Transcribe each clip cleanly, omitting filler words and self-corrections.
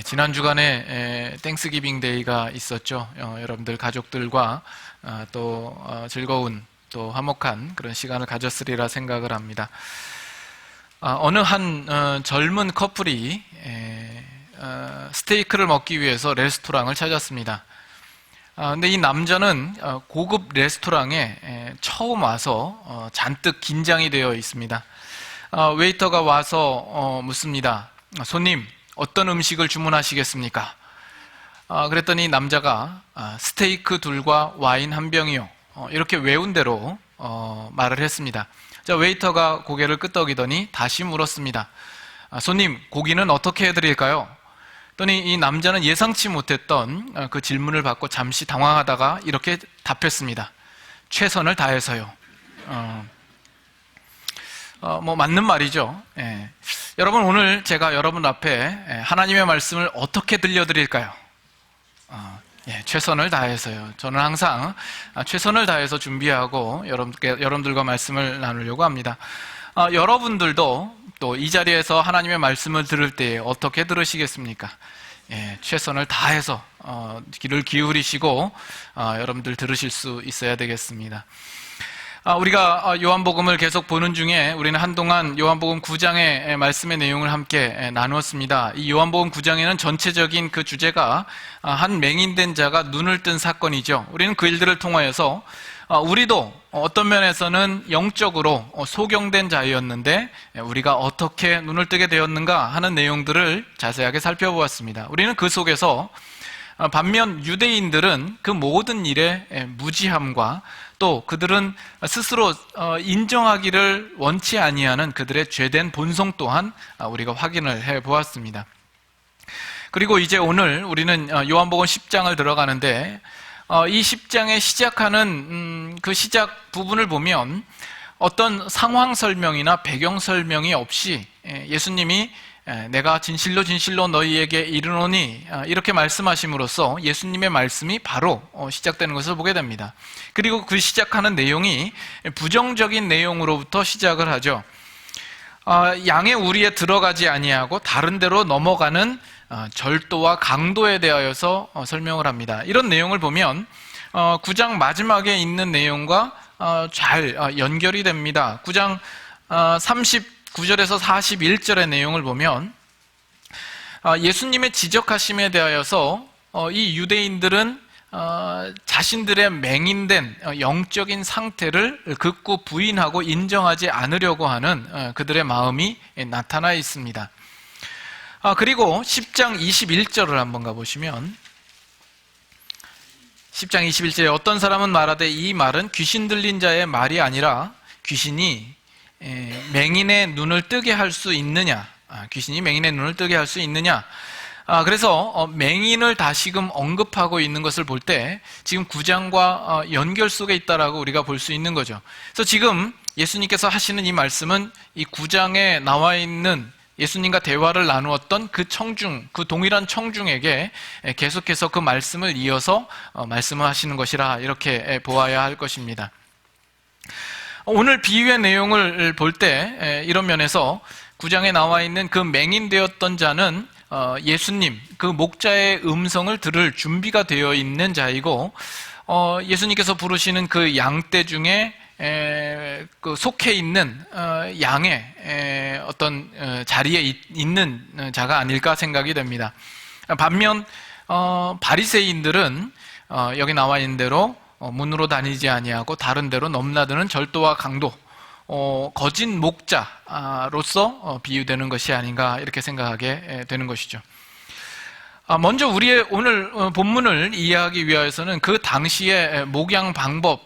지난 주간에 땡스기빙 데이가 있었죠. 여러분들 가족들과 또 즐거운 또 화목한 그런 시간을 가졌으리라 생각을 합니다. 어느 한 젊은 커플이 스테이크를 먹기 위해서 레스토랑을 찾았습니다. 근데 이 남자는 고급 레스토랑에 처음 와서 잔뜩 긴장이 되어 있습니다. 웨이터가 와서 묻습니다. 손님, 어떤 음식을 주문하시겠습니까? 그랬더니 남자가 스테이크 둘과 와인 한 병이요. 이렇게 외운 대로 말을 했습니다. 자, 웨이터가 고개를 끄덕이더니 다시 물었습니다. 손님, 고기는 어떻게 해드릴까요? 그랬더니 이 남자는 예상치 못했던 그 질문을 받고 잠시 당황하다가 이렇게 답했습니다. 최선을 다해서요. 맞는 말이죠. 여러분, 오늘 제가 여러분 앞에 하나님의 말씀을 어떻게 들려드릴까요? 최선을 다해서요. 저는 항상 최선을 다해서 준비하고 여러분들과 말씀을 나누려고 합니다. 여러분들도 또 이 자리에서 하나님의 말씀을 들을 때 어떻게 들으시겠습니까? 최선을 다해서 귀를 기울이시고 여러분들 들으실 수 있어야 되겠습니다. 우리가 요한복음을 계속 보는 중에 우리는 한동안 요한복음 9장의 말씀의 내용을 함께 나누었습니다. 이 요한복음 9장에는 전체적인 그 주제가 한 맹인된 자가 눈을 뜬 사건이죠. 우리는 그 일들을 통하여서 우리도 어떤 면에서는 영적으로 소경된 자였는데 우리가 어떻게 눈을 뜨게 되었는가 하는 내용들을 자세하게 살펴보았습니다. 우리는 그 속에서 반면 유대인들은 그 모든 일의 무지함과 또 그들은 스스로 인정하기를 원치 아니하는 그들의 죄된 본성 또한 우리가 확인을 해보았습니다. 그리고 이제 오늘 우리는 요한복음 10장을 들어가는데 이 10장에 시작하는 그 시작 부분을 보면 어떤 상황 설명이나 배경 설명이 없이 예수님이 내가 진실로 진실로 너희에게 이르노니 이렇게 말씀하심으로써 예수님의 말씀이 바로 시작되는 것을 보게 됩니다. 그리고 그 시작하는 내용이 부정적인 내용으로부터 시작을 하죠. 양의 우리에 들어가지 아니하고 다른 데로 넘어가는 절도와 강도에 대하여서 설명을 합니다. 이런 내용을 보면 9장 마지막에 있는 내용과 잘 연결이 됩니다. 9장 39절에서 41절의 내용을 보면 예수님의 지적하심에 대하여서 이 유대인들은 자신들의 맹인된 영적인 상태를 극구 부인하고 인정하지 않으려고 하는 그들의 마음이 나타나 있습니다. 그리고 10장 21절을 한번 가보시면 10장 21절에 어떤 사람은 말하되 이 말은 귀신 들린 자의 말이 아니라 귀신이 맹인의 눈을 뜨게 할 수 있느냐? 귀신이 맹인의 눈을 뜨게 할 수 있느냐? 그래서 맹인을 다시금 언급하고 있는 것을 볼 때 지금 9장과 연결 속에 있다라고 우리가 볼 수 있는 거죠. 그래서 지금 예수님께서 하시는 이 말씀은 이 9장에 나와 있는 예수님과 대화를 나누었던 그 청중, 그 동일한 청중에게 계속해서 그 말씀을 이어서 말씀을 하시는 것이라 이렇게 보아야 할 것입니다. 오늘 비유의 내용을 볼 때 이런 면에서 9장에 나와 있는 그 맹인되었던 자는 예수님, 그 목자의 음성을 들을 준비가 되어 있는 자이고 예수님께서 부르시는 그 양떼 중에 그 속해 있는 양의 어떤 자리에 있는 자가 아닐까 생각이 됩니다. 반면 바리새인들은 여기 나와 있는 대로 문으로 다니지 아니하고 다른 데로 넘나드는 절도와 강도, 거짓 목자로서 비유되는 것이 아닌가 이렇게 생각하게 되는 것이죠. 먼저 우리의 오늘 본문을 이해하기 위해서는 그 당시의 목양 방법,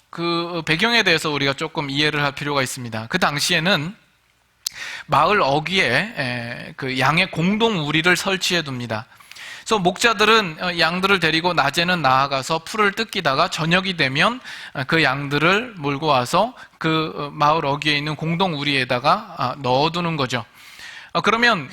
그 배경에 대해서 우리가 조금 이해를 할 필요가 있습니다. 그 당시에는 마을 어귀에 그 양의 공동 우리를 설치해 둡니다. 그래서 목자들은 양들을 데리고 낮에는 나아가서 풀을 뜯기다가 저녁이 되면 그 양들을 몰고 와서 그 마을 어귀에 있는 공동 우리에다가 넣어두는 거죠. 그러면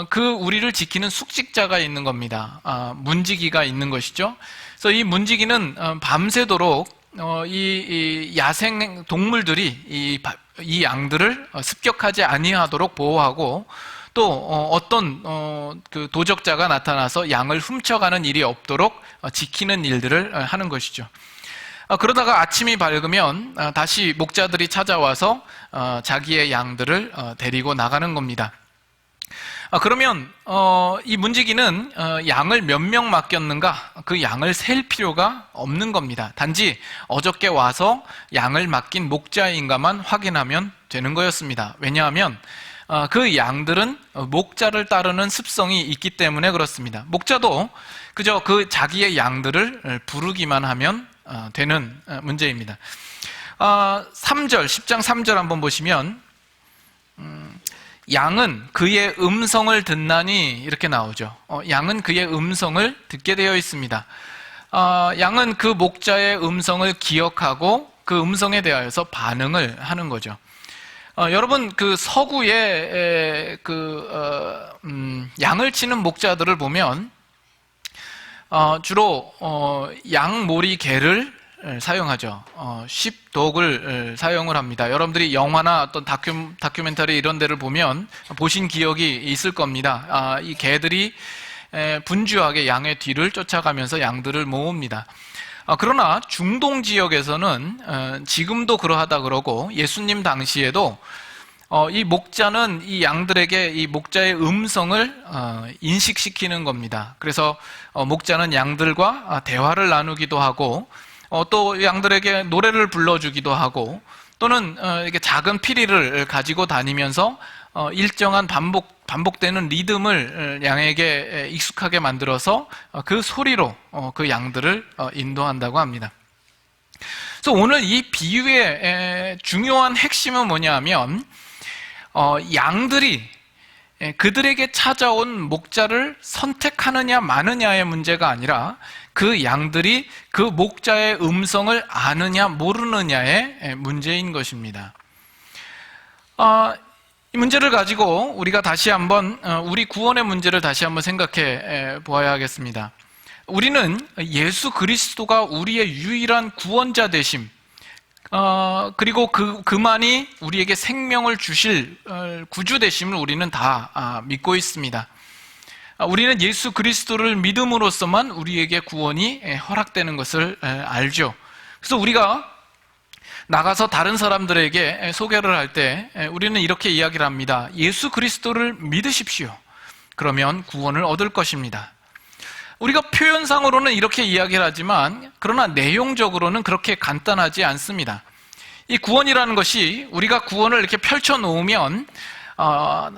그 우리를 지키는 숙직자가 있는 겁니다. 문지기가 있는 것이죠. 그래서 이 문지기는 밤새도록 이 야생 동물들이 이 양들을 습격하지 아니하도록 보호하고 또 어떤 그 도적자가 나타나서 양을 훔쳐가는 일이 없도록 지키는 일들을 하는 것이죠. 그러다가 아침이 밝으면 다시 목자들이 찾아와서 자기의 양들을 데리고 나가는 겁니다. 그러면 이 문지기는 양을 몇 명 맡겼는가, 그 양을 셀 필요가 없는 겁니다. 단지 어저께 와서 양을 맡긴 목자인가만 확인하면 되는 거였습니다. 왜냐하면 그 양들은 목자를 따르는 습성이 있기 때문에 그렇습니다. 목자도 그저 그 자기의 양들을 부르기만 하면 되는 문제입니다. 3절, 10장 3절 한번 보시면 양은 그의 음성을 듣나니 이렇게 나오죠. 양은 그의 음성을 듣게 되어 있습니다. 양은 그 목자의 음성을 기억하고 그 음성에 대하여서 반응을 하는 거죠. 여러분, 그 서구의 양을 치는 목자들을 보면 주로 양모리 개를 사용하죠. 쉽독을 사용을 합니다. 여러분들이 영화나 어떤 다큐멘터리 이런 데를 보면 보신 기억이 있을 겁니다. 이 개들이 분주하게 양의 뒤를 쫓아가면서 양들을 모읍니다. 그러나 중동 지역에서는 지금도 그러하다 그러고 예수님 당시에도 이 목자는 이 양들에게 이 목자의 음성을 인식시키는 겁니다. 그래서 목자는 양들과 대화를 나누기도 하고 또 양들에게 노래를 불러주기도 하고 또는 이렇게 작은 피리를 가지고 다니면서 일정한 반복되는 리듬을 양에게 익숙하게 만들어서 그 소리로 그 양들을 인도한다고 합니다. 그래서 오늘 이 비유의 중요한 핵심은 뭐냐면 양들이 그들에게 찾아온 목자를 선택하느냐 마느냐의 문제가 아니라 그 양들이 그 목자의 음성을 아느냐 모르느냐의 문제인 것입니다. 이 문제를 가지고 우리가 다시 한번 우리 구원의 문제를 다시 한번 생각해 보아야 하겠습니다. 우리는 예수 그리스도가 우리의 유일한 구원자 되심, 그리고 그만이 우리에게 생명을 주실 구주 되심을 우리는 다 믿고 있습니다. 우리는 예수 그리스도를 믿음으로써만 우리에게 구원이 허락되는 것을 알죠. 그래서 우리가 나가서 다른 사람들에게 소개를 할 때 우리는 이렇게 이야기를 합니다. 예수 그리스도를 믿으십시오. 그러면 구원을 얻을 것입니다. 우리가 표현상으로는 이렇게 이야기를 하지만 그러나 내용적으로는 그렇게 간단하지 않습니다. 이 구원이라는 것이 우리가 구원을 이렇게 펼쳐놓으면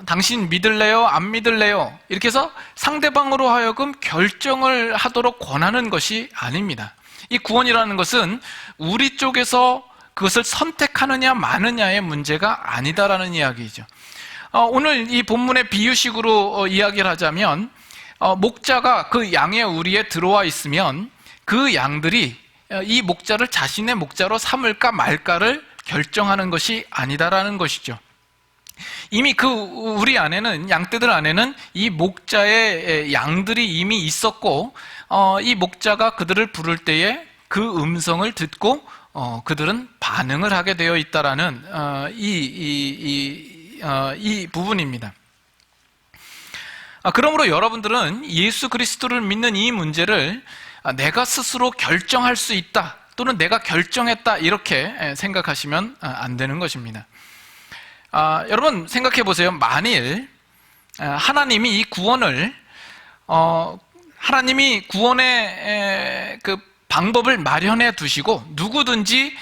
당신 믿을래요? 안 믿을래요? 이렇게 해서 상대방으로 하여금 결정을 하도록 권하는 것이 아닙니다. 이 구원이라는 것은 우리 쪽에서 그것을 선택하느냐 마느냐의 문제가 아니다라는 이야기죠. 오늘 이 본문의 비유식으로 이야기를 하자면 목자가 그 양의 우리에 들어와 있으면 그 양들이 이 목자를 자신의 목자로 삼을까 말까를 결정하는 것이 아니다라는 것이죠. 이미 그 우리 안에는, 양떼들 안에는 이 목자의 양들이 이미 있었고 이 목자가 그들을 부를 때에 그 음성을 듣고 그들은 반응을 하게 되어 있다라는 이 부분입니다. 그러므로 여러분들은 예수 그리스도를 믿는 이 문제를 내가 스스로 결정할 수 있다 또는 내가 결정했다 이렇게 생각하시면 안 되는 것입니다. 여러분 생각해 보세요. 만일 하나님이 이 구원을 하나님이 구원의 그 방법을 마련해 두시고 누구든지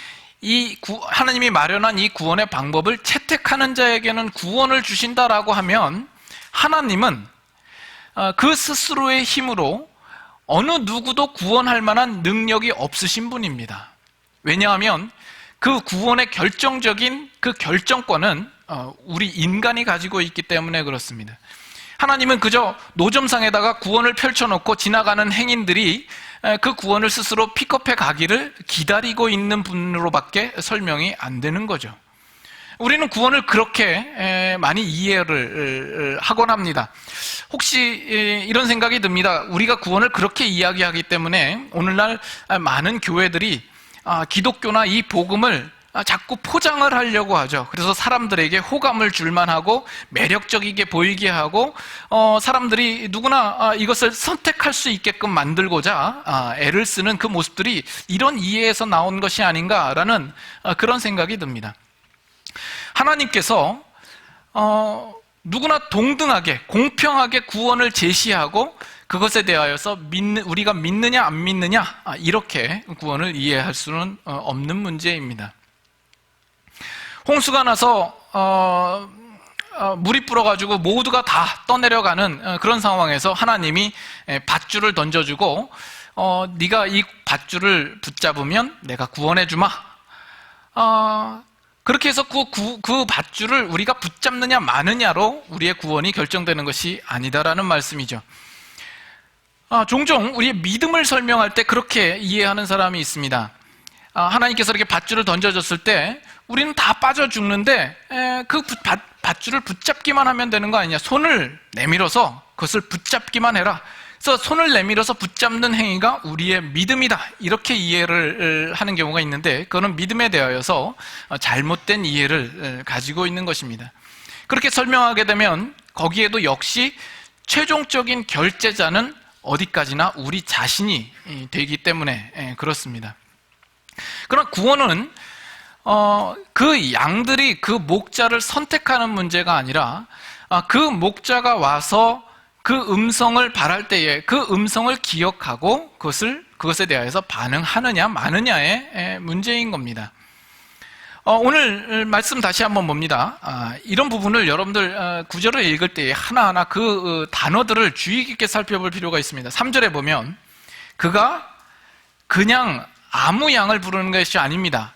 하나님이 마련한 이 구원의 방법을 채택하는 자에게는 구원을 주신다라고 하면 하나님은 그 스스로의 힘으로 어느 누구도 구원할 만한 능력이 없으신 분입니다. 왜냐하면 그 구원의 결정적인 그 결정권은 우리 인간이 가지고 있기 때문에 그렇습니다. 하나님은 그저 노점상에다가 구원을 펼쳐놓고 지나가는 행인들이 그 구원을 스스로 픽업해 가기를 기다리고 있는 분으로밖에 설명이 안 되는 거죠. 우리는 구원을 그렇게 많이 이해를 하곤 합니다. 혹시 이런 생각이 듭니다. 우리가 구원을 그렇게 이야기하기 때문에 오늘날 많은 교회들이 기독교나 이 복음을 자꾸 포장을 하려고 하죠. 그래서 사람들에게 호감을 줄만 하고 매력적이게 보이게 하고 사람들이 누구나 이것을 선택할 수 있게끔 만들고자 애를 쓰는 그 모습들이 이런 이해에서 나온 것이 아닌가라는 그런 생각이 듭니다. 하나님께서 누구나 동등하게 공평하게 구원을 제시하고 그것에 대하여서 우리가 믿느냐 안 믿느냐 이렇게 구원을 이해할 수는 없는 문제입니다. 홍수가 나서 물이 불어가지고 모두가 다 떠내려가는 그런 상황에서 하나님이 밧줄을 던져주고 네가 이 밧줄을 붙잡으면 내가 구원해주마. 그렇게 해서 그 밧줄을 우리가 붙잡느냐 마느냐로 우리의 구원이 결정되는 것이 아니다라는 말씀이죠. 종종 우리의 믿음을 설명할 때 그렇게 이해하는 사람이 있습니다. 하나님께서 이렇게 밧줄을 던져줬을 때 우리는 다 빠져 죽는데 그 밧줄을 붙잡기만 하면 되는 거 아니냐. 손을 내밀어서 그것을 붙잡기만 해라. 그래서 손을 내밀어서 붙잡는 행위가 우리의 믿음이다. 이렇게 이해를 하는 경우가 있는데 그거는 믿음에 대하여서 잘못된 이해를 가지고 있는 것입니다. 그렇게 설명하게 되면 거기에도 역시 최종적인 결제자는 어디까지나 우리 자신이 되기 때문에 그렇습니다. 그러나 구원은 그 양들이 그 목자를 선택하는 문제가 아니라 그 목자가 와서 그 음성을 발할 때에 그 음성을 기억하고 그것에 대하여서 반응하느냐 마느냐의 문제인 겁니다. 오늘 말씀 다시 한번 봅니다. 이런 부분을 여러분들 구절을 읽을 때 하나하나 그 단어들을 주의 깊게 살펴볼 필요가 있습니다. 3절에 보면 그가 그냥 아무 양을 부르는 것이 아닙니다.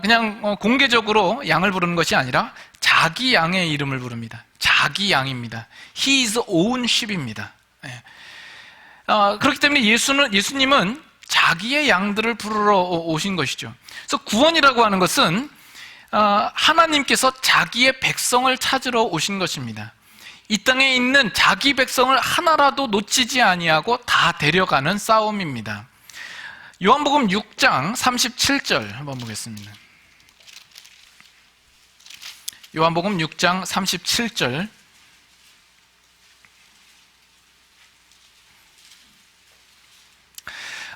그냥 공개적으로 양을 부르는 것이 아니라 자기 양의 이름을 부릅니다. 자기 양입니다. His own sheep입니다. 그렇기 때문에 예수님은 자기의 양들을 부르러 오신 것이죠. 그래서 구원이라고 하는 것은 하나님께서 자기의 백성을 찾으러 오신 것입니다. 이 땅에 있는 자기 백성을 하나라도 놓치지 아니하고 다 데려가는 싸움입니다. 요한복음 6장 37절 한번 보겠습니다. 요한복음 6장 37절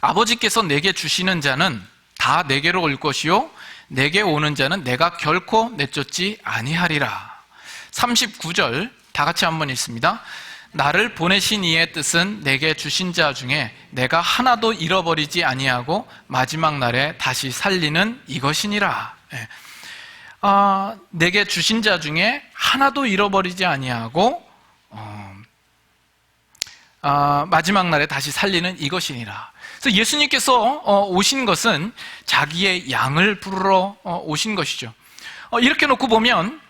아버지께서 내게 주시는 자는 다 내게로 올 것이요 내게 오는 자는 내가 결코 내쫓지 아니하리라. 39절 다 같이 한번 읽습니다. 나를 보내신 이의 뜻은 내게 주신 자 중에 내가 하나도 잃어버리지 아니하고 마지막 날에 다시 살리는 이것이니라. 내게 주신 자 중에 하나도 잃어버리지 아니하고 마지막 날에 다시 살리는 이것이니라. 그래서 예수님께서 오신 것은 자기의 양을 부르러 오신 것이죠. 이렇게 놓고 보면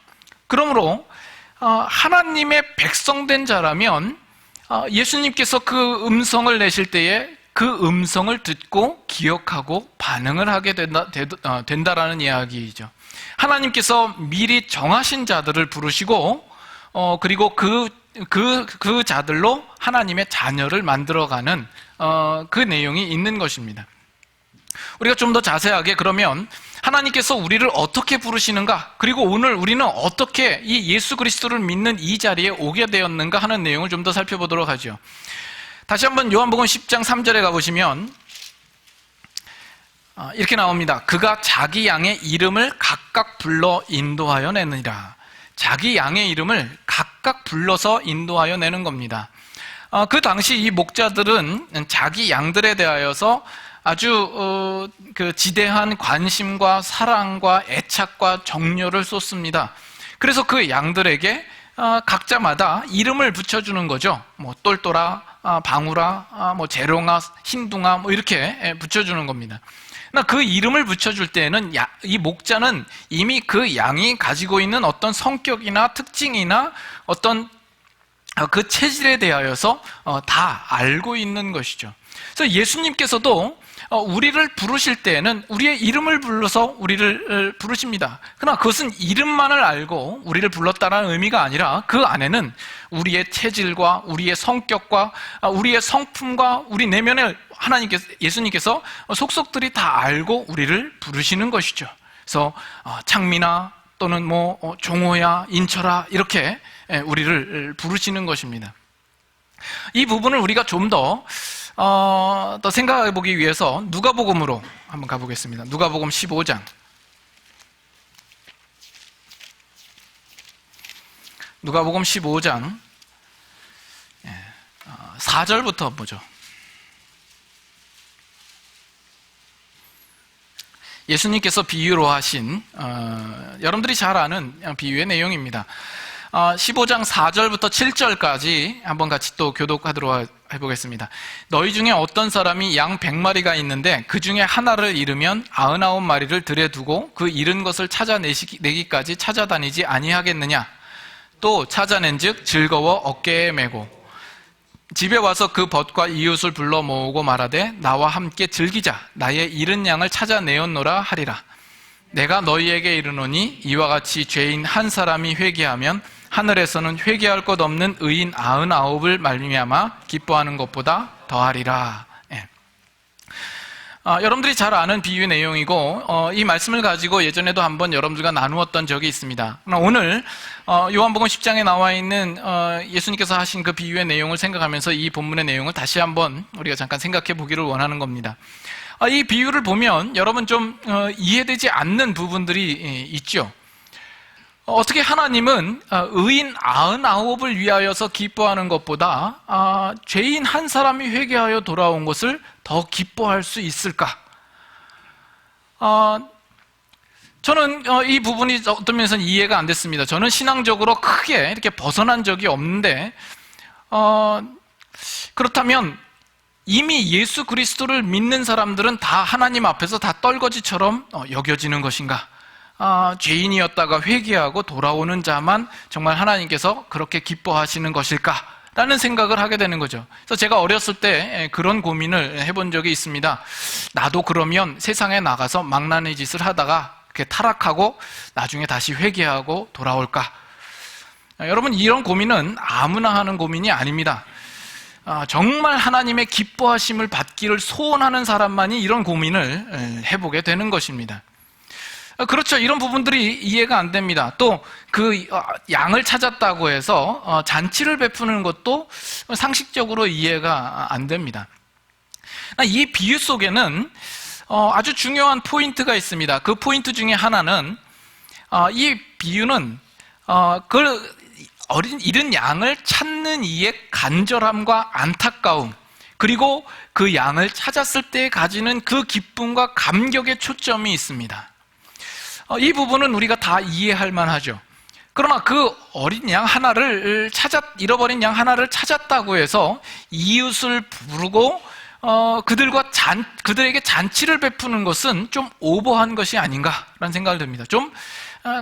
그러므로 하나님의 백성된 자라면 예수님께서 그 음성을 내실 때에 그 음성을 듣고 기억하고 반응을 하게 된다라는 이야기이죠. 하나님께서 미리 정하신 자들을 부르시고 그리고 그 자들로 하나님의 자녀를 만들어가는 그 내용이 있는 것입니다. 우리가 좀 더 자세하게 그러면 하나님께서 우리를 어떻게 부르시는가, 그리고 오늘 우리는 어떻게 이 예수 그리스도를 믿는 이 자리에 오게 되었는가 하는 내용을 좀 더 살펴보도록 하죠. 다시 한번 요한복음 10장 3절에 가보시면 이렇게 나옵니다. 그가 자기 양의 이름을 각각 불러 인도하여 내느니라. 자기 양의 이름을 각각 불러서 인도하여 내는 겁니다. 그 당시 이 목자들은 자기 양들에 대하여서 아주 지대한 관심과 사랑과 애착과 정열을 쏟습니다. 그래서 그 양들에게 각자마다 이름을 붙여주는 거죠. 뭐 똘똘아, 방울아, 뭐 재롱아, 흰둥아, 뭐 이렇게 붙여주는 겁니다. 그 이름을 붙여줄 때에는 이 목자는 이미 그 양이 가지고 있는 어떤 성격이나 특징이나 어떤 그 체질에 대하여서 다 알고 있는 것이죠. 그래서 예수님께서도 우리를 부르실 때에는 우리의 이름을 불러서 우리를 부르십니다. 그러나 그것은 이름만을 알고 우리를 불렀다는 의미가 아니라 그 안에는 우리의 체질과 우리의 성격과 우리의 성품과 우리 내면을 예수님께서 속속들이 다 알고 우리를 부르시는 것이죠. 그래서 창민아 또는 종호야, 인철아 이렇게 우리를 부르시는 것입니다. 이 부분을 우리가 좀 더 생각해 보기 위해서 누가복음으로 한번 가보겠습니다. 누가복음 15장. 누가복음 15장 4절부터 보죠. 예수님께서 비유로 하신 여러분들이 잘 아는 비유의 내용입니다. 15장 4절부터 7절까지 한번 같이 또 교독하도록 해보겠습니다. 너희 중에 어떤 사람이 양 100마리가 있는데 그 중에 하나를 잃으면 99마리를 들여 두고 그 잃은 것을 찾아내기까지 찾아다니지 아니하겠느냐? 또 찾아낸 즉 즐거워 어깨에 메고 집에 와서 그 벗과 이웃을 불러 모으고 말하되 나와 함께 즐기자. 나의 잃은 양을 찾아내었노라 하리라. 내가 너희에게 이르노니 이와 같이 죄인 한 사람이 회개하면 하늘에서는 회개할 것 없는 의인 99을 말미암아 기뻐하는 것보다 더하리라. 여러분들이 잘 아는 비유의 내용이고 이 말씀을 가지고 예전에도 한번 여러분들과 나누었던 적이 있습니다. 오늘 요한복음 10장에 나와 있는 예수님께서 하신 그 비유의 내용을 생각하면서 이 본문의 내용을 다시 한번 우리가 잠깐 생각해 보기를 원하는 겁니다. 이 비유를 보면 여러분 좀 이해되지 않는 부분들이 있죠. 어떻게 하나님은 의인 99을 위하여서 기뻐하는 것보다 죄인 한 사람이 회개하여 돌아온 것을 더 기뻐할 수 있을까? 저는 이 부분이 어떤 면에서는 이해가 안 됐습니다. 저는 신앙적으로 크게 이렇게 벗어난 적이 없는데 그렇다면 이미 예수 그리스도를 믿는 사람들은 다 하나님 앞에서 다 떨거지처럼 여겨지는 것인가? 죄인이었다가 회개하고 돌아오는 자만 정말 하나님께서 그렇게 기뻐하시는 것일까? 라는 생각을 하게 되는 거죠. 그래서 제가 어렸을 때 그런 고민을 해본 적이 있습니다. 나도 그러면 세상에 나가서 망나니 짓을 하다가 이렇게 타락하고 나중에 다시 회개하고 돌아올까? 여러분, 이런 고민은 아무나 하는 고민이 아닙니다. 정말 하나님의 기뻐하심을 받기를 소원하는 사람만이 이런 고민을 해보게 되는 것입니다. 그렇죠. 이런 부분들이 이해가 안 됩니다. 또 그 양을 찾았다고 해서 잔치를 베푸는 것도 상식적으로 이해가 안 됩니다. 이 비유 속에는 아주 중요한 포인트가 있습니다. 그 포인트 중에 하나는 이 비유는 그 잃은 양을 찾는 이의 간절함과 안타까움, 그리고 그 양을 찾았을 때 가지는 그 기쁨과 감격의 초점이 있습니다. 이 부분은 우리가 다 이해할 만하죠. 그러나 그 어린 양 하나를 잃어버린 양 하나를 찾았다고 해서 이웃을 부르고 그들에게 잔치를 베푸는 것은 좀 오버한 것이 아닌가라는 생각을 듭니다. 좀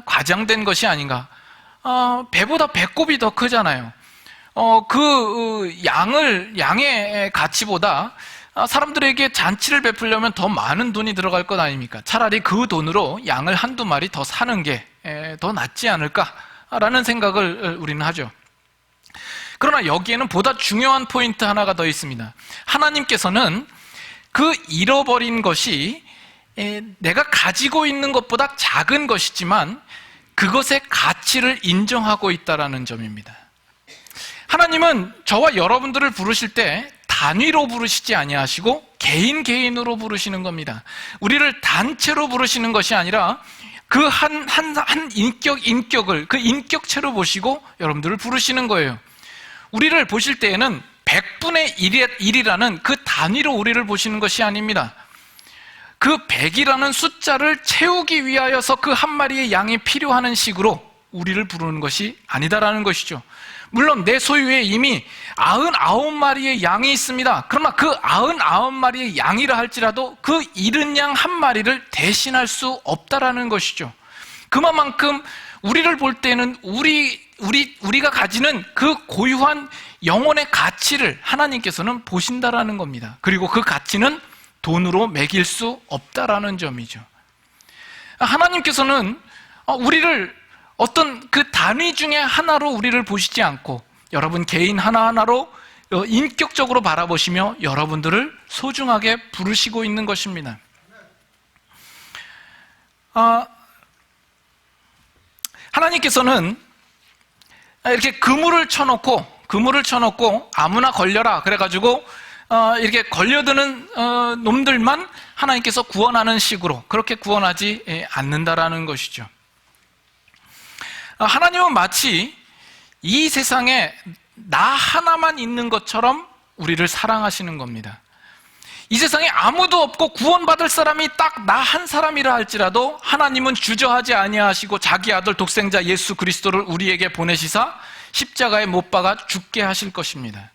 과장된 것이 아닌가. 배보다 배꼽이 더 크잖아요. 양의 가치보다 사람들에게 잔치를 베풀려면 더 많은 돈이 들어갈 것 아닙니까? 차라리 그 돈으로 양을 한두 마리 더 사는 게 더 낫지 않을까라는 생각을 우리는 하죠. 그러나 여기에는 보다 중요한 포인트 하나가 더 있습니다. 하나님께서는 그 잃어버린 것이 내가 가지고 있는 것보다 작은 것이지만 그것의 가치를 인정하고 있다는 점입니다. 하나님은 저와 여러분들을 부르실 때 단위로 부르시지 아니하시고 개인으로 부르시는 겁니다. 우리를 단체로 부르시는 것이 아니라 그 한 인격을 그 인격체로 보시고 여러분들을 부르시는 거예요. 우리를 보실 때에는 100분의 1이라는 그 단위로 우리를 보시는 것이 아닙니다. 그 100이라는 숫자를 채우기 위하여서 그 한 마리의 양이 필요하는 식으로 우리를 부르는 것이 아니다라는 것이죠. 물론 내 소유에 이미 99마리의 양이 있습니다. 그러나 그 99마리의 양이라 할지라도 그 잃은 양 한 마리를 대신할 수 없다라는 것이죠. 그만큼 우리를 볼 때는 우리가 가지는 그 고유한 영혼의 가치를 하나님께서는 보신다라는 겁니다. 그리고 그 가치는 돈으로 매길 수 없다라는 점이죠. 하나님께서는 우리를 어떤 그 단위 중에 하나로 우리를 보시지 않고 여러분 개인 하나하나로 인격적으로 바라보시며 여러분들을 소중하게 부르시고 있는 것입니다. 하나님께서는 이렇게 그물을 쳐놓고 아무나 걸려라 그래가지고 이렇게 걸려드는 놈들만 하나님께서 구원하는 식으로 그렇게 구원하지 않는다라는 것이죠. 하나님은 마치 이 세상에 나 하나만 있는 것처럼 우리를 사랑하시는 겁니다. 이 세상에 아무도 없고 구원받을 사람이 딱 나 한 사람이라 할지라도 하나님은 주저하지 아니하시고 자기 아들 독생자 예수 그리스도를 우리에게 보내시사 십자가에 못 박아 죽게 하실 것입니다.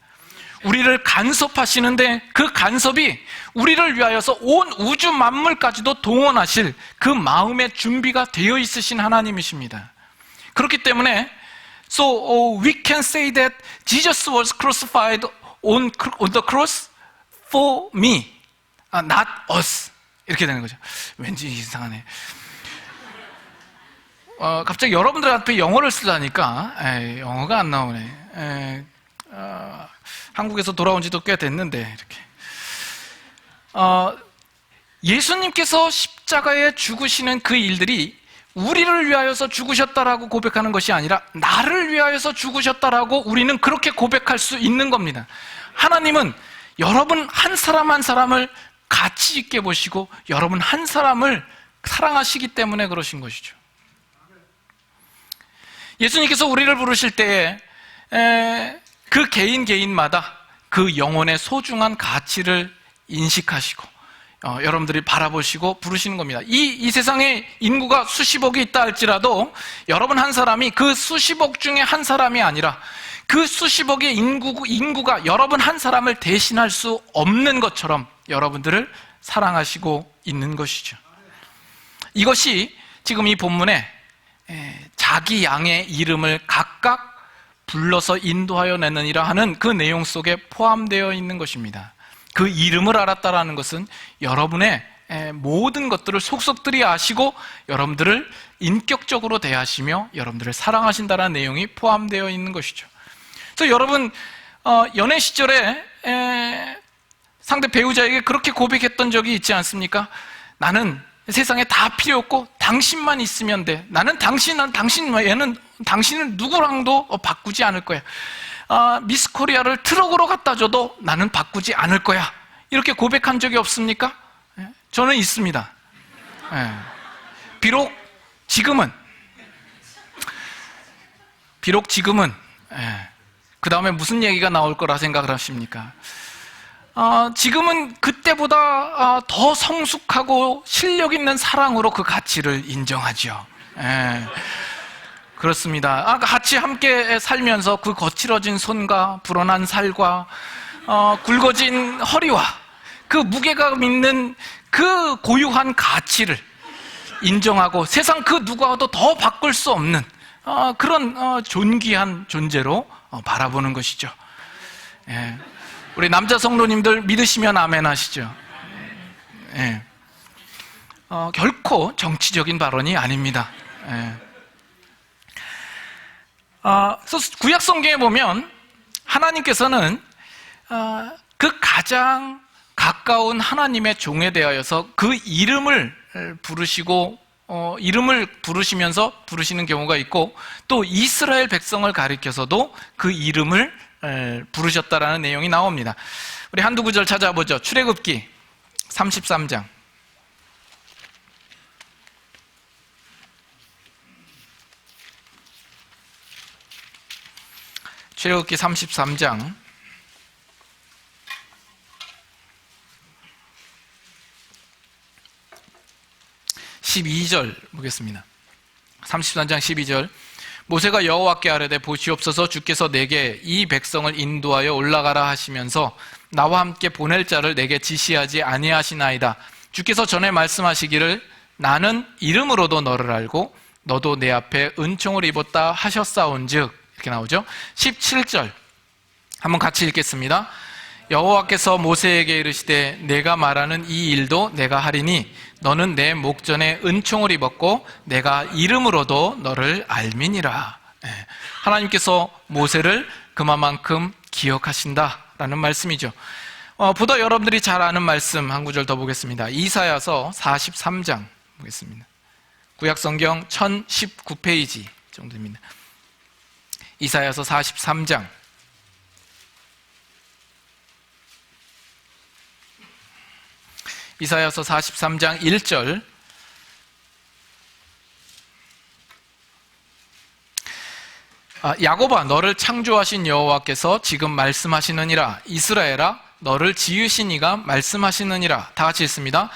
우리를 간섭하시는데 그 간섭이 우리를 위하여서 온 우주 만물까지도 동원하실 그 마음의 준비가 되어 있으신 하나님이십니다. 그렇기 때문에 So we can say that Jesus was crucified on the cross for me, not us. 이렇게 되는 거죠. 왠지 이상하네. 갑자기 여러분들 앞에 영어를 쓰려니까 영어가 안 나오네. 한국에서 돌아온 지도 꽤 됐는데 이렇게. 예수님께서 십자가에 죽으시는 그 일들이 우리를 위하여서 죽으셨다라고 고백하는 것이 아니라 나를 위하여서 죽으셨다라고 우리는 그렇게 고백할 수 있는 겁니다. 하나님은 여러분 한 사람 한 사람을 가치 있게 보시고 여러분 한 사람을 사랑하시기 때문에 그러신 것이죠. 예수님께서 우리를 부르실 때에 그 개인마다 그 영혼의 소중한 가치를 인식하시고 여러분들이 바라보시고 부르시는 겁니다. 이 세상에 인구가 수십억이 있다 할지라도 여러분 한 사람이 그 수십억 중에 한 사람이 아니라 그 수십억의 인구가 여러분 한 사람을 대신할 수 없는 것처럼 여러분들을 사랑하시고 있는 것이죠. 이것이 지금 이 본문에 자기 양의 이름을 각각 불러서 인도하여 내느니라 하는 그 내용 속에 포함되어 있는 것입니다. 그 이름을 알았다라는 것은 여러분의 모든 것들을 속속들이 아시고 여러분들을 인격적으로 대하시며 여러분들을 사랑하신다는 내용이 포함되어 있는 것이죠. 그래서 여러분 연애 시절에 상대 배우자에게 그렇게 고백했던 적이 있지 않습니까? 나는 세상에 다 필요 없고 당신만 있으면 돼. 나는 당신을 누구랑도 바꾸지 않을 거야. 미스 코리아를 트럭으로 갖다 줘도 나는 바꾸지 않을 거야. 이렇게 고백한 적이 없습니까? 저는 있습니다. 비록 지금은 그 다음에 무슨 얘기가 나올 거라 생각을 하십니까? 지금은 그때보다 더 성숙하고 실력 있는 사랑으로 그 가치를 인정하죠. 그렇습니다. 같이 함께 살면서 그 거칠어진 손과 불어난 살과 굵어진 허리와 그 무게감 있는 그 고유한 가치를 인정하고 세상 그 누구와도 더 바꿀 수 없는 그런 존귀한 존재로 바라보는 것이죠. 우리 남자 성도님들 믿으시면 아멘 하시죠. 결코 정치적인 발언이 아닙니다. 그래서 구약 성경에 보면 하나님께서는 그 가장 가까운 하나님의 종에 대하여서 그 이름을 부르시면서 부르시는 경우가 있고 또 이스라엘 백성을 가리켜서도 그 이름을 부르셨다라는 내용이 나옵니다. 우리 한두 구절 찾아보죠. 출애굽기 33장. 출애굽기 33장 12절 보겠습니다. 33장 12절. 모세가 여호와께 아뢰되 보시옵소서 주께서 내게 이 백성을 인도하여 올라가라 하시면서 나와 함께 보낼 자를 내게 지시하지 아니하시나이다. 주께서 전에 말씀하시기를 나는 이름으로도 너를 알고 너도 내 앞에 은총을 입었다 하셨사온즉 이렇게 나오죠. 17절 한번 같이 읽겠습니다. 여호와께서 모세에게 이르시되 내가 말하는 이 일도 내가 하리니 너는 내 목전에 은총을 입었고 내가 이름으로도 너를 알미니라. 하나님께서 모세를 그만큼 기억하신다라는 말씀이죠. 보다 여러분들이 잘 아는 말씀 한 구절 더 보겠습니다. 이사야서 43장 보겠습니다. 구약성경 1019페이지 정도입니다. 이사야서 43장. 이사야서 43장 1절. 야곱아, 너를 창조하신 여호와께서 지금 말씀하시느니라. 이스라엘아, 너를 지으신 이가 말씀하시느니라. 다 같이 읽습니다.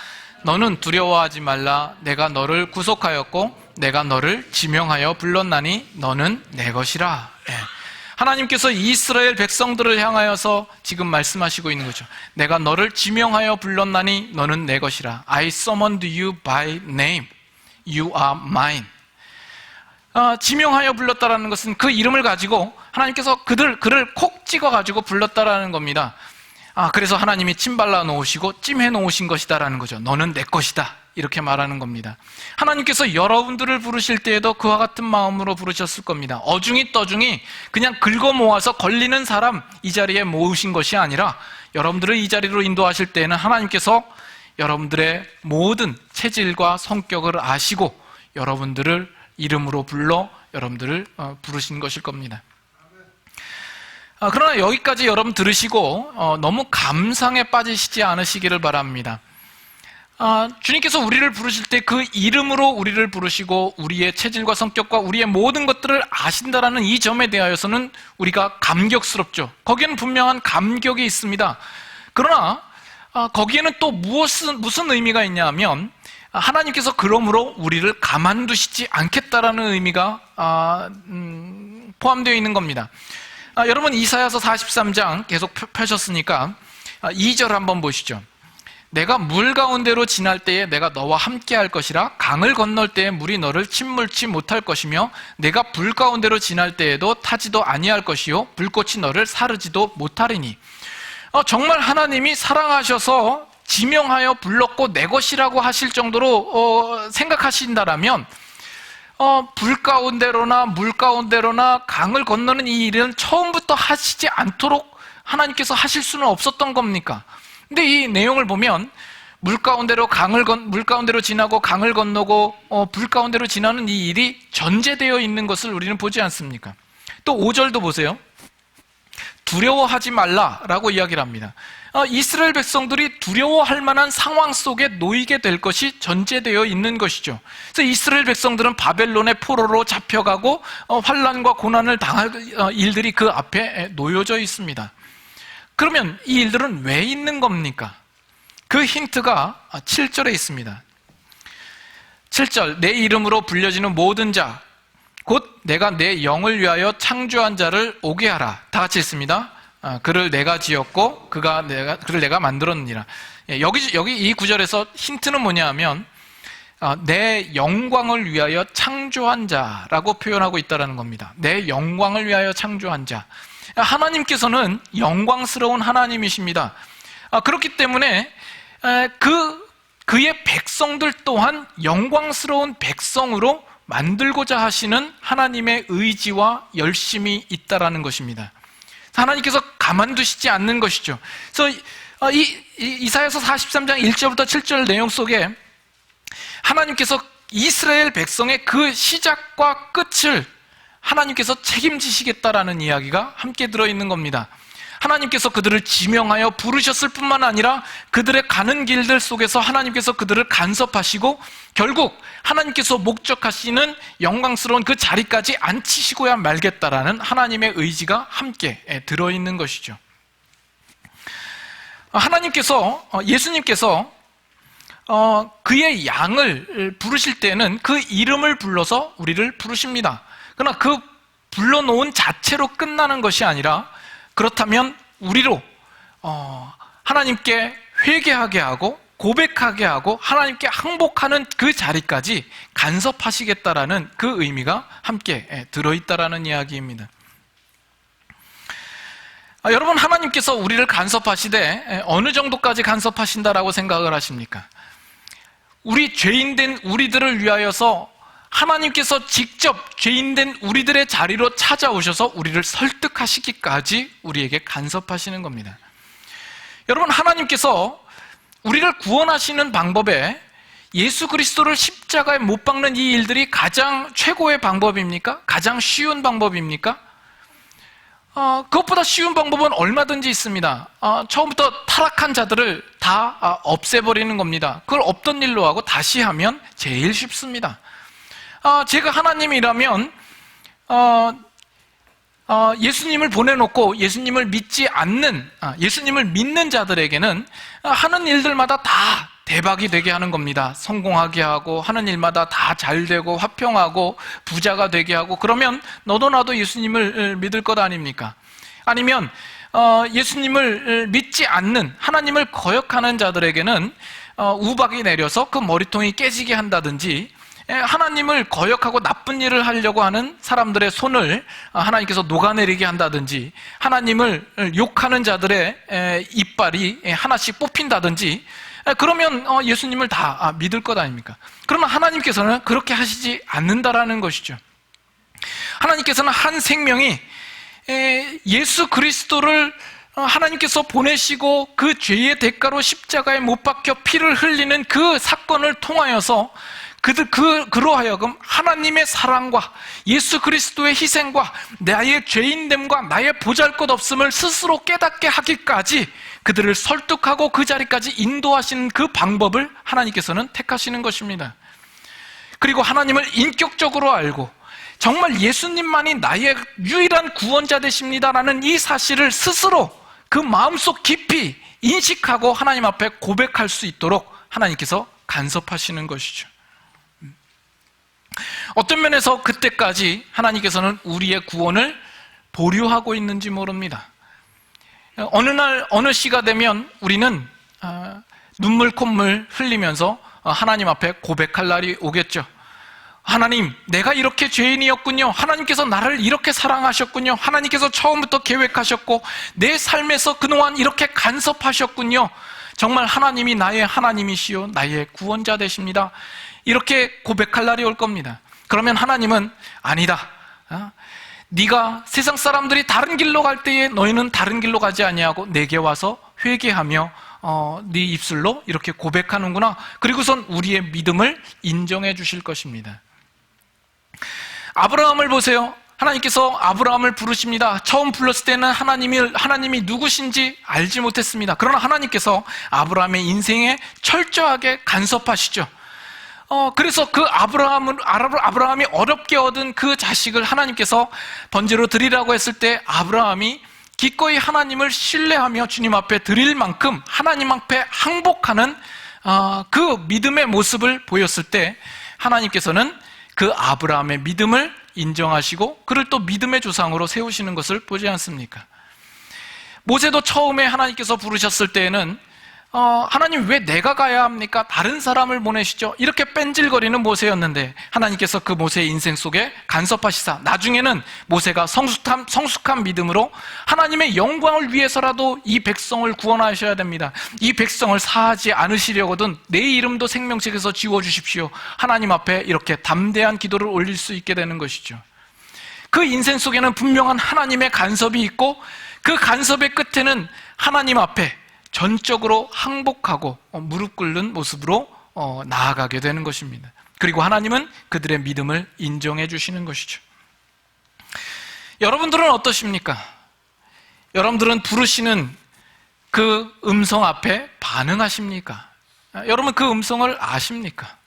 너는 두려워하지 말라. 내가 너를 구속하였고 내가 너를 지명하여 불렀나니 너는 내 것이라. 하나님께서 이스라엘 백성들을 향하여서 지금 말씀하시고 있는 거죠. 내가 너를 지명하여 불렀나니 너는 내 것이라. I summoned you by name. You are mine. 지명하여 불렀다라는 것은 그 이름을 가지고 하나님께서 그를 콕 찍어가지고 불렀다라는 겁니다. 그래서 하나님이 침 발라 놓으시고 찜해 놓으신 것이다라는 거죠. 너는 내 것이다. 이렇게 말하는 겁니다. 하나님께서 여러분들을 부르실 때에도 그와 같은 마음으로 부르셨을 겁니다. 어중이 떠중이 그냥 긁어 모아서 걸리는 사람 이 자리에 모으신 것이 아니라 여러분들을 이 자리로 인도하실 때에는 하나님께서 여러분들의 모든 체질과 성격을 아시고 여러분들을 이름으로 불러 여러분들을 부르신 것일 겁니다. 그러나 여기까지 여러분 들으시고 너무 감상에 빠지시지 않으시기를 바랍니다. 주님께서 우리를 부르실 때 그 이름으로 우리를 부르시고 우리의 체질과 성격과 우리의 모든 것들을 아신다라는 이 점에 대하여서는 우리가 감격스럽죠. 거기에는 분명한 감격이 있습니다. 그러나 거기에는 또 무슨 의미가 있냐 하면 하나님께서 그러므로 우리를 가만두시지 않겠다라는 의미가 포함되어 있는 겁니다. 여러분 이사야서 43장 계속 펴셨으니까 2절 한번 보시죠. 내가 물 가운데로 지날 때에 내가 너와 함께 할 것이라. 강을 건널 때에 물이 너를 침몰치 못할 것이며 내가 불 가운데로 지날 때에도 타지도 아니할 것이요 불꽃이 너를 사르지도 못하리니. 정말 하나님이 사랑하셔서 지명하여 불렀고 내 것이라고 하실 정도로 생각하신다라면 불 가운데로나 물 가운데로나 강을 건너는 이 일은 처음부터 하시지 않도록 하나님께서 하실 수는 없었던 겁니까? 근데 이 내용을 보면 물 가운데로 지나고 강을 건너고 불 가운데로 지나는 이 일이 전제되어 있는 것을 우리는 보지 않습니까? 또 5절도 보세요. 두려워하지 말라라고 이야기를 합니다. 이스라엘 백성들이 두려워할 만한 상황 속에 놓이게 될 것이 전제되어 있는 것이죠. 그래서 이스라엘 백성들은 바벨론의 포로로 잡혀가고 환난과 고난을 당할 일들이 그 앞에 놓여져 있습니다. 그러면 이 일들은 왜 있는 겁니까? 그 힌트가 7절에 있습니다. 7절, 내 이름으로 불려지는 모든 자 곧 내가 내 영을 위하여 창조한 자를 오게 하라. 다 같이 읽습니다. 그를 내가 지었고 그를 내가 만들었느니라. 여기 이 구절에서 힌트는 뭐냐 하면 내 영광을 위하여 창조한 자라고 표현하고 있다는 겁니다. 내 영광을 위하여 창조한 자. 하나님께서는 영광스러운 하나님이십니다. 그렇기 때문에 그의 백성들 또한 영광스러운 백성으로 만들고자 하시는 하나님의 의지와 열심이 있다라는 것입니다. 하나님께서 가만두시지 않는 것이죠. 그래서 이사야서 43장 1절부터 7절 내용 속에 하나님께서 이스라엘 백성의 그 시작과 끝을 하나님께서 책임지시겠다라는 이야기가 함께 들어있는 겁니다. 하나님께서 그들을 지명하여 부르셨을 뿐만 아니라 그들의 가는 길들 속에서 하나님께서 그들을 간섭하시고 결국 하나님께서 목적하시는 영광스러운 그 자리까지 앉히시고야 말겠다라는 하나님의 의지가 함께 들어있는 것이죠. 예수님께서 그의 양을 부르실 때는 그 이름을 불러서 우리를 부르십니다. 그러나 그 불러놓은 자체로 끝나는 것이 아니라 그렇다면 우리로 하나님께 회개하게 하고 고백하게 하고 하나님께 항복하는 그 자리까지 간섭하시겠다라는 그 의미가 함께 들어있다라는 이야기입니다. 여러분, 하나님께서 우리를 간섭하시되 어느 정도까지 간섭하신다라고 생각을 하십니까? 우리 죄인된 우리들을 위하여서 하나님께서 직접 죄인된 우리들의 자리로 찾아오셔서 우리를 설득하시기까지 우리에게 간섭하시는 겁니다. 여러분, 하나님께서 우리를 구원하시는 방법에 예수 그리스도를 십자가에 못 박는 이 일들이 가장 최고의 방법입니까? 가장 쉬운 방법입니까? 그것보다 쉬운 방법은 얼마든지 있습니다. 처음부터 타락한 자들을 다 없애버리는 겁니다. 그걸 없던 일로 하고 다시 하면 제일 쉽습니다. 제가 하나님이라면 예수님을 보내놓고 예수님을 믿지 않는, 예수님을 믿는 자들에게는 하는 일들마다 다 대박이 되게 하는 겁니다. 성공하게 하고 하는 일마다 다 잘 되고 화평하고 부자가 되게 하고, 그러면 너도 나도 예수님을 믿을 것 아닙니까? 아니면 예수님을 믿지 않는, 하나님을 거역하는 자들에게는 우박이 내려서 그 머리통이 깨지게 한다든지, 하나님을 거역하고 나쁜 일을 하려고 하는 사람들의 손을 하나님께서 녹아내리게 한다든지, 하나님을 욕하는 자들의 이빨이 하나씩 뽑힌다든지, 그러면 예수님을 다 믿을 것 아닙니까? 그러나 하나님께서는 그렇게 하시지 않는다라는 것이죠. 하나님께서는 한 생명이 예수 그리스도를 하나님께서 보내시고 그 죄의 대가로 십자가에 못 박혀 피를 흘리는 그 사건을 통하여서 그로 하여금 하나님의 사랑과 예수 그리스도의 희생과 나의 죄인됨과 나의 보잘것없음을 스스로 깨닫게 하기까지 그들을 설득하고 그 자리까지 인도하시는 그 방법을 하나님께서는 택하시는 것입니다. 그리고 하나님을 인격적으로 알고 정말 예수님만이 나의 유일한 구원자 되십니다라는 이 사실을 스스로 그 마음속 깊이 인식하고 하나님 앞에 고백할 수 있도록 하나님께서 간섭하시는 것이죠. 어떤 면에서 그때까지 하나님께서는 우리의 구원을 보류하고 있는지 모릅니다. 어느 날 어느 시가 되면 우리는 눈물 콧물 흘리면서 하나님 앞에 고백할 날이 오겠죠. 하나님, 내가 이렇게 죄인이었군요. 하나님께서 나를 이렇게 사랑하셨군요. 하나님께서 처음부터 계획하셨고 내 삶에서 그동안 이렇게 간섭하셨군요. 정말 하나님이 나의 하나님이시요 나의 구원자 되십니다. 이렇게 고백할 날이 올 겁니다. 그러면 하나님은 아니다, 네가 세상 사람들이 다른 길로 갈 때에 너희는 다른 길로 가지 아니하고 내게 와서 회개하며 네 입술로 이렇게 고백하는구나. 그리고선 우리의 믿음을 인정해 주실 것입니다. 아브라함을 보세요. 하나님께서 아브라함을 부르십니다. 처음 불렀을 때는 하나님이 누구신지 알지 못했습니다. 그러나 하나님께서 아브라함의 인생에 철저하게 간섭하시죠. 그래서 그 아브라함이 어렵게 얻은 그 자식을 하나님께서 번제로 드리라고 했을 때 아브라함이 기꺼이 하나님을 신뢰하며 주님 앞에 드릴 만큼 하나님 앞에 항복하는 그 믿음의 모습을 보였을 때 하나님께서는 그 아브라함의 믿음을 인정하시고 그를 또 믿음의 조상으로 세우시는 것을 보지 않습니까? 모세도 처음에 하나님께서 부르셨을 때에는 하나님 왜 내가 가야 합니까? 다른 사람을 보내시죠. 이렇게 뺀질거리는 모세였는데 하나님께서 그 모세의 인생 속에 간섭하시사 나중에는 모세가 성숙한 믿음으로 하나님의 영광을 위해서라도 이 백성을 구원하셔야 됩니다. 이 백성을 사하지 않으시려거든 내 이름도 생명책에서 지워주십시오. 하나님 앞에 이렇게 담대한 기도를 올릴 수 있게 되는 것이죠. 그 인생 속에는 분명한 하나님의 간섭이 있고 그 간섭의 끝에는 하나님 앞에 전적으로 항복하고 무릎 꿇는 모습으로 나아가게 되는 것입니다. 그리고 하나님은 그들의 믿음을 인정해 주시는 것이죠. 여러분들은 어떠십니까? 여러분들은 부르시는 그 음성 앞에 반응하십니까? 여러분 그 음성을 아십니까?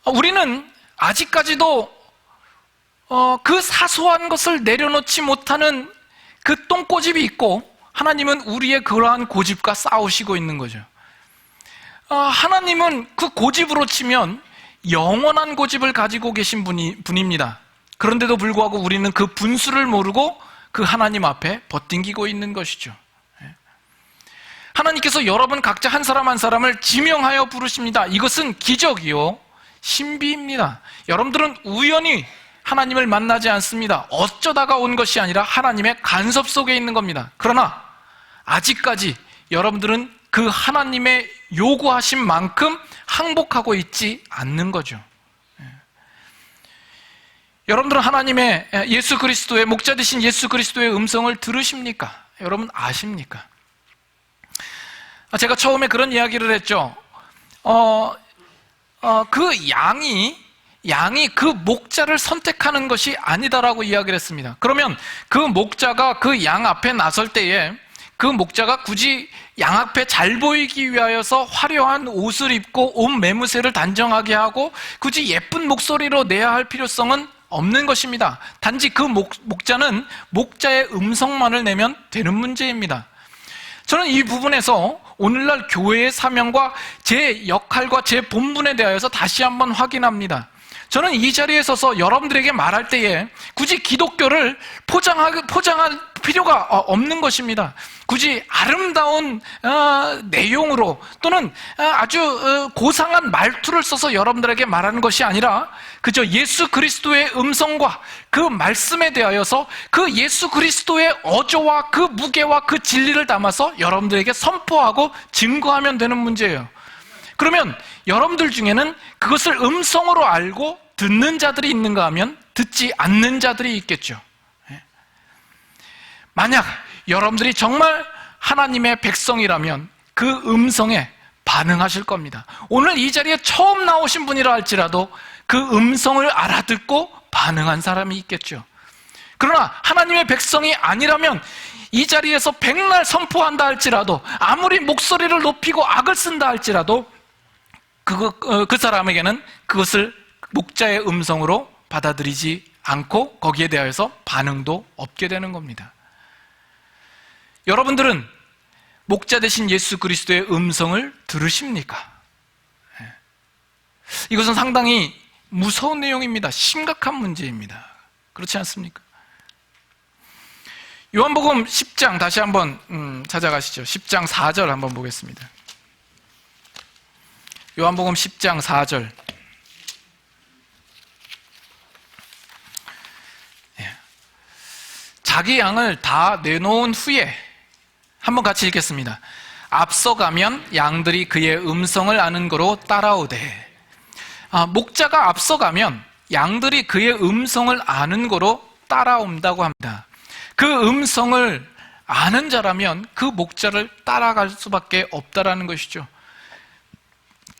우리는 아직까지도 그 사소한 것을 내려놓지 못하는 그 똥꼬집이 있고 하나님은 우리의 그러한 고집과 싸우시고 있는 거죠. 하나님은 그 고집으로 치면 영원한 고집을 가지고 계신 분입니다. 그런데도 불구하고 우리는 그 분수를 모르고 그 하나님 앞에 버팅기고 있는 것이죠. 하나님께서 여러분 각자 한 사람 한 사람을 지명하여 부르십니다. 이것은 기적이요 신비입니다. 여러분들은 우연히 하나님을 만나지 않습니다. 어쩌다가 온 것이 아니라 하나님의 간섭 속에 있는 겁니다. 그러나 아직까지 여러분들은 그 하나님의 요구하신 만큼 항복하고 있지 않는 거죠. 여러분들은 하나님의 예수 그리스도의 목자 되신 예수 그리스도의 음성을 들으십니까? 여러분 아십니까? 제가 처음에 그런 이야기를 했죠. 그 양이 그 목자를 선택하는 것이 아니다라고 이야기를 했습니다. 그러면 그 목자가 그 양 앞에 나설 때에 그 목자가 굳이 양 앞에 잘 보이기 위하여서 화려한 옷을 입고 옷 매무새를 단정하게 하고 굳이 예쁜 목소리로 내야 할 필요성은 없는 것입니다. 단지 그 목자는 목자의 음성만을 내면 되는 문제입니다. 저는 이 부분에서 오늘날 교회의 사명과 제 역할과 제 본분에 대하여서 다시 한번 확인합니다. 저는 이 자리에 서서 여러분들에게 말할 때에 굳이 기독교를 포장할 필요가 없는 것입니다. 굳이 아름다운 내용으로 또는 아주 고상한 말투를 써서 여러분들에게 말하는 것이 아니라 그저 예수 그리스도의 음성과 그 말씀에 대하여서 그 예수 그리스도의 어조와 그 무게와 그 진리를 담아서 여러분들에게 선포하고 증거하면 되는 문제예요. 그러면 여러분들 중에는 그것을 음성으로 알고 듣는 자들이 있는가 하면 듣지 않는 자들이 있겠죠. 만약 여러분들이 정말 하나님의 백성이라면 그 음성에 반응하실 겁니다. 오늘 이 자리에 처음 나오신 분이라 할지라도 그 음성을 알아듣고 반응한 사람이 있겠죠. 그러나 하나님의 백성이 아니라면 이 자리에서 백날 선포한다 할지라도 아무리 목소리를 높이고 악을 쓴다 할지라도 그 사람에게는 그것을 목자의 음성으로 받아들이지 않고 거기에 대하여서 반응도 없게 되는 겁니다. 여러분들은 목자 되신 예수 그리스도의 음성을 들으십니까? 이것은 상당히 무서운 내용입니다. 심각한 문제입니다. 그렇지 않습니까? 요한복음 10장 다시 한번 찾아가시죠. 10장 4절 한번 보겠습니다. 요한복음 10장 4절. 자기 양을 다 내놓은 후에 한번 같이 읽겠습니다. 앞서가면 양들이 그의 음성을 아는 거로 따라오되. 목자가 앞서가면 양들이 그의 음성을 아는 거로 따라온다고 합니다. 그 음성을 아는 자라면 그 목자를 따라갈 수밖에 없다라는 것이죠.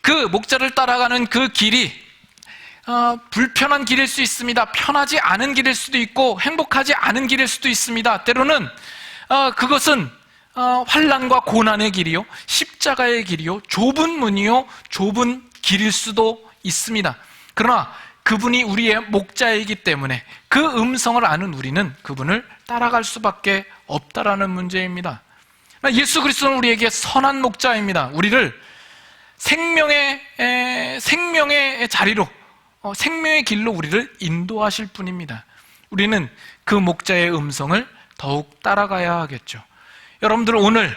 그 목자를 따라가는 그 길이 불편한 길일 수 있습니다. 편하지 않은 길일 수도 있고 행복하지 않은 길일 수도 있습니다. 때로는 그것은 환난과 고난의 길이요, 십자가의 길이요, 좁은 문이요, 좁은 길일 수도 있습니다. 그러나 그분이 우리의 목자이기 때문에 그 음성을 아는 우리는 그분을 따라갈 수밖에 없다라는 문제입니다. 예수 그리스도는 우리에게 선한 목자입니다. 우리를 생명의 자리로, 생명의 길로 우리를 인도하실 분입니다. 우리는 그 목자의 음성을 더욱 따라가야 하겠죠. 여러분들은 오늘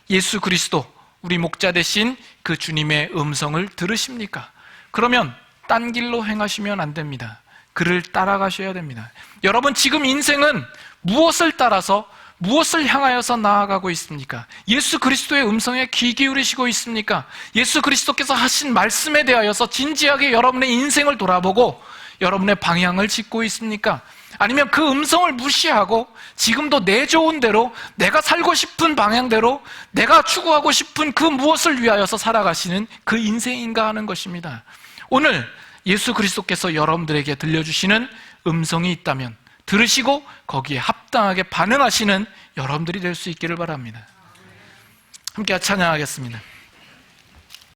예수 그리스도, 우리 목자 되신 그 주님의 음성을 들으십니까? 그러면 딴 길로 행하시면 안 됩니다. 그를 따라가셔야 됩니다. 여러분, 지금 인생은 무엇을 따라서, 무엇을 향하여서 나아가고 있습니까? 예수 그리스도의 음성에 귀 기울이시고 있습니까? 예수 그리스도께서 하신 말씀에 대하여서 진지하게 여러분의 인생을 돌아보고 여러분의 방향을 짚고 있습니까? 아니면 그 음성을 무시하고 지금도 내 좋은 대로, 내가 살고 싶은 방향대로, 내가 추구하고 싶은 그 무엇을 위하여서 살아가시는 그 인생인가 하는 것입니다. 오늘 예수 그리스도께서 여러분들에게 들려주시는 음성이 있다면 들으시고 거기에 합당하게 반응하시는 여러분들이 될 수 있기를 바랍니다. 함께 찬양하겠습니다.